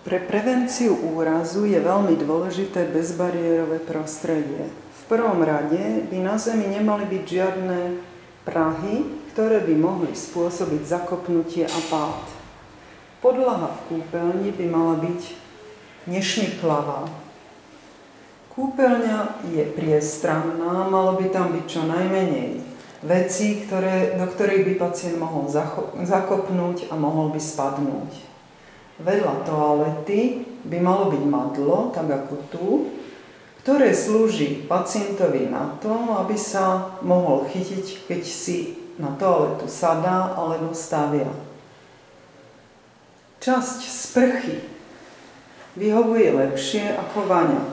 Pre prevenciu úrazu je veľmi dôležité bezbariérové prostredie. V prvom rade by na zemi nemali byť žiadne prahy, ktoré by mohli spôsobiť zakopnutie a pád. Podlaha v kúpeľni by mala byť nešmyklavá. Kúpeľňa je priestranná, malo by tam byť čo najmenej vecí, do ktorých by pacient mohol zakopnúť a mohol by spadnúť. Vedľa toalety by malo byť madlo, tak ako tu, ktoré slúži pacientovi na to, aby sa mohol chytiť, keď si na toaletu sadá alebo stavia. Časť sprchy vyhovuje lepšie ako vaňa.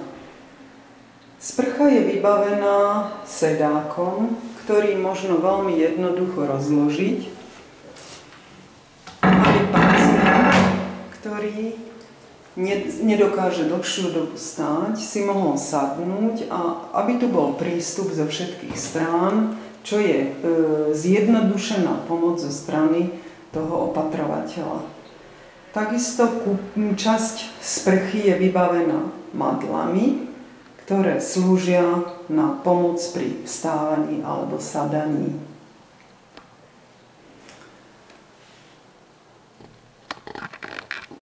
Sprcha je vybavená sedákom, ktorý možno veľmi jednoducho rozložiť, aby pacient, ktorý nedokáže dlhšiu dobu stáť, si mohol sadnúť a aby tu bol prístup zo všetkých strán, čo je zjednodušená pomoc zo strany toho opatrovateľa. Takisto časť sprchy je vybavená madlami, ktoré slúžia na pomoc pri vstávaní alebo sadaní.